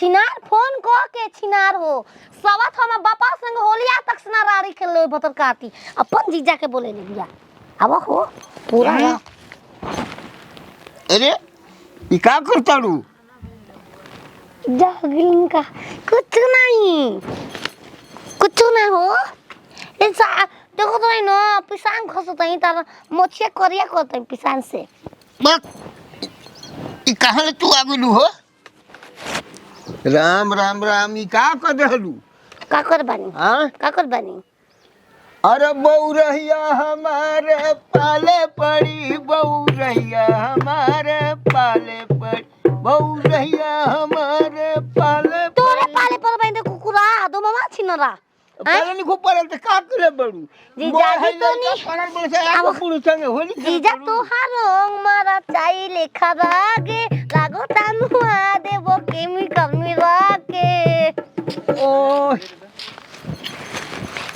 छिनार फोन को के छिनार हो सवत हम बापा संग होलिया तक सनारारी खेल ले भतर काटी अपन जीजा के बोले ले बिया अब हो पूरा अरे ये क्या करता रू जगलिंग का कुछ नहीं हो ऐसा देखो तो नहीं ना पिसान खसता ही तार मोछिया करिया करता है पिसान से बस ये कहाँ ले तू आगे लू हो राम राम राम ये क्या कर रहलू का कर बानी हाँ का कर बानी अरे बउरहिया हमारे पाले पड़ी बउरहिया हमारे पाले पड़ी बउरहिया हमारे पाले तोरे पाले पर बाइंदे कुकुरा दो मामा छिनरा पहले नहीं खूब पड़ल तो का करे बड़ू जीजा जी तो नहीं पड़ल बड़ से आको पुरुष संगे होली जीजा तो हारोंग मारा चाई लेखा रागे लागो तानुआ देबो केमिकल मिला के ओ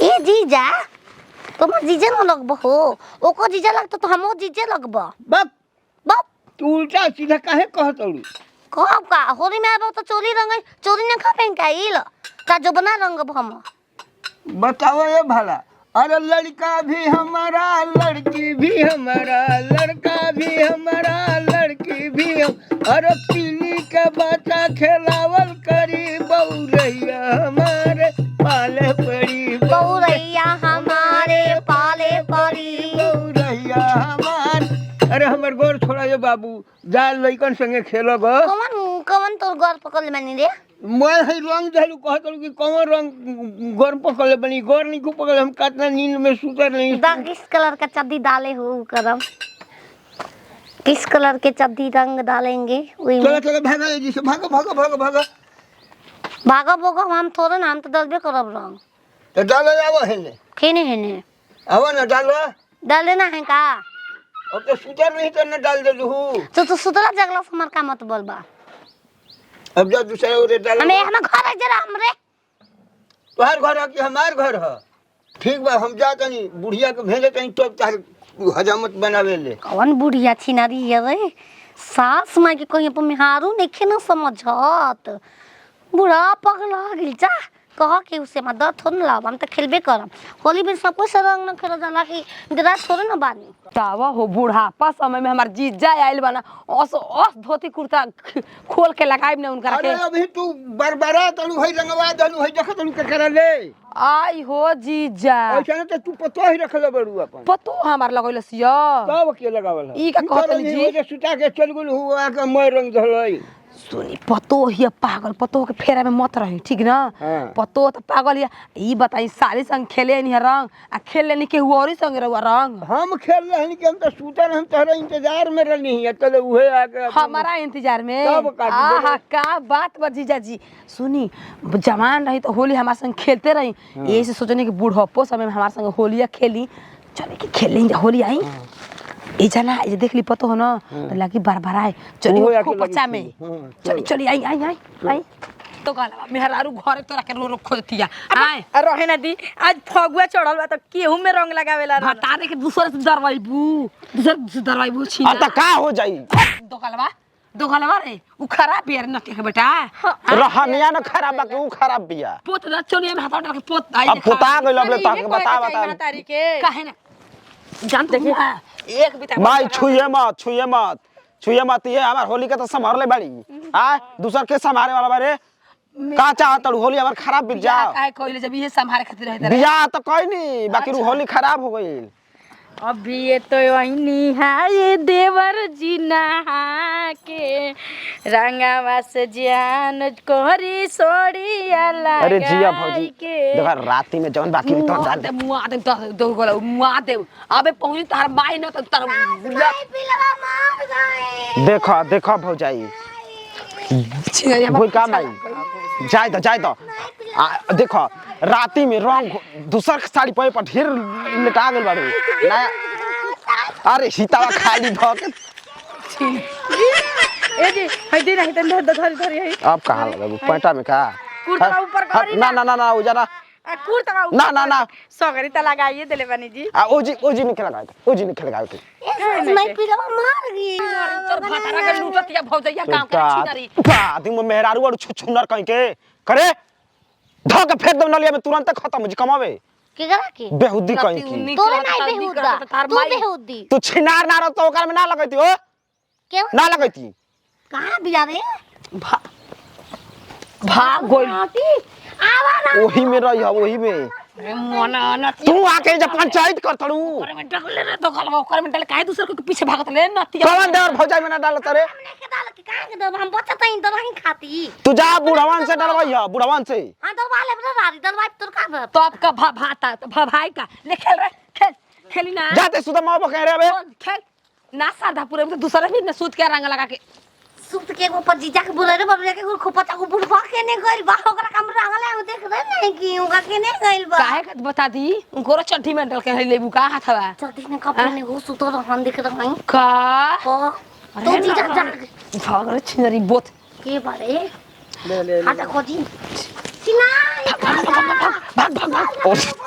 ए जीजा तुम जीजे न लगबो हो ओको जीजा लगतो तो हमो जीजे लगबो बक बाप तू उल्टा सीधा काहे कहतड़ू कहब का होली में आबो तो चोरी न खा पेन का इल का जो बना रंग हम बताओ ये भला अरे लड़का भी हमारा लड़की भी हमारा लड़का भी हमारा लड़की भी हम अरे पीली के बच्चा खेलावल करी बउरहिया हमारे पाले पड़ी बउरैया हमारे पाले पड़ी बउरहिया हमारे अरे हमर गोर छोड़ा ये बाबू जा लइकन संगे खेलो गो कवन तोर गोर पकड़ मानी रे मैं है रंग धलू कहत कि कौन रंग गोर पकड़ बनी गोर नहीं को पकड़ हम कितना नींद में सुतर नहीं किस कलर का चड्डी डाले हो करम किस कलर के चड्डी रंग डालेंगे वही चलो चलो भागा जी से भागो भागो भागो भागो भागो भोगो हम थोड़े ना हम तो डलबे करब रंग तो डालो आवो हेने खेने हेने आवो ना डालो डाल देना है का अब तो सुतर नहीं तो न डाल दे लू तो सुतला जगला से हमार का मत बोलबा अब जा दूसरे ओरे डालो हम घर है जरा हमरे तोहार घर है कि हमार घर है ठीक बा हम जा तनी बुढ़िया के भेजे तनी तो तार हजामत बनावे ले कौन बुढ़िया छिनारी है रे सास माँ के कहीं पर मिहारू नहीं ना समझत बुढ़ा पगला गिल जा कह के उसे मदद थोड़ ना लाभ हम तो खेलबे करम होली में सब कुछ रंग न खेला जाला कि ड्रेस थोड़े ना बानी तावा हो बुढ़ापा समय में हमार जीजा आइल बना ओस धोती कुर्ता खोल के लगाइब ने उनका अरे अभी तू बरबरा तनु है रंगवा दनु है देख तनु के कर ले आई हो जीजा ऐसा न तो तू पतो ही रखले बड़ू अपन पतो हमार लगैल सिया तब के लगावल ई का कहतनी जी जे सुता के चल गेल हुआ के मैं रंग धलई सुनी पतो ही पागल पतो के फेरा में मत रही ठीक ना पतो तो पागल है ई बताई साली संग खेले नहीं रंग आ खेले नहीं के हुआरी संग रहुआ रंग हम खेल रहनी कि हम तो सुतर हम तोहरा इंतजार में रहनी है तले उहे आके हमारा इंतजार में आहा का बात बा जीजा जी सुनी जवान रही तो होली हमारे संग खेलते रही यही से सोचने कि बूढ़पो समय में हमारे संग होलिया खेली चले कि खेलेंगे होली आई ए जना ये देख ली पतो हो ना तो लगी बरबराए चली खूब बच्चा में चली चली आई आई आई आई तो गाला मेहरारू घरे तोरा के रो खोजतिया आए रहे ना दी आज फगुआ चढ़ल बा त केहू में रंग लगावेला बता दे के दूसरे से दरवाईबू छी त का हो जाई दो गलवा रे उ खराब यार न के बेटा रहनिया न खराब बा के उ खराब बिया पोत न चोनिया में हाथ डाल के पोत आई अब पोता गइल अब तक बता काहे ना जान देखिए एक बिता भाई छुए मत ये हमार होली के तो संभाल ले बड़ी हां दूसर के संभाले वाला बारे का चाहत होली हमार खराब बित जा काहे कोइले जब ये संभाले खातिर रहत रे बिया तो कोई नहीं बाकी होली खराब हो गई अभी ये तो वही है ये देवर जी नहा के रंगावा से जान कोहरी सोड़ी अल्लाह अरे जिया भौजी देखा राती में जौन बाकी तो डाल दे मुआ दे दो गोला मुआ दे अबे पहुंची तार माई न तार देखो भौजाई कोई काम आई जाए तो देखो राती में रंग दूसर साड़ी पे पर ढेर लेटा गेल बारू नया अरे सीतावा खाली भ के ए जी हई दे नहीं तन धर है अब कहां लगबू पैंटा में का कुर्ता ऊपर करी ना उजाना कुर्ता ना ना ना सगरी त लगाइए देले बानी जी ओजी नहीं खेला ओजी नहीं खेला नहीं पिलवा मार गई तोर भातारा के लूटतिया भौजैया काम करे छिनरी बात में मेहरारू और छुछुनर कहीं के करे धो के फेंक दो नलिया में तुरंत खत्म हो जी कमावे के करा के बेहुदी कहीं की तोरे नहीं बेहुदा तू बेहुदी तू छिनार ना रहो तो ओकर में ना लगती हो क्यों ना लगती कहां बिया रे भाग गोल आवा ना वही में रही है वही में मोना नती तू आके जब पंचायत कर तड़ू में डगले रे तो गलवा ओकर में डल काहे दूसर के पीछे भागत ले नतिया कौन देवर भौजाई में ना डालत रे हमने के डाल के कहां के दब हम बचत ही तो नहीं खाती तू जा बुढ़वन से डलवाई है बुढ़वन से हां दलवा ले बड़ा रारी दलवा तोर का बा तो आपका भाता भाई का ले खेल रे खेली ना जाते सुदा मां बकह रे बे खेल ना साधा पूरे में दूसरा भी न सूत के रंग लगा के सूत के ऊपर जीजा के बोले रे बाबू के खोपचा को बुढ़वा के ने गइल बा ओकरा कम रंगले देख रे नहीं कि ओका के ने गइल बा काहे के बता दी उनको चड्ढी में डल के लेबू का हाथवा चड्ढी में कपड़े ने हो सुतो हम देख रहे हैं का तो जीजा जा भाग रे छिनरी बोत के बारे ले हाथ खोजी सिना भाग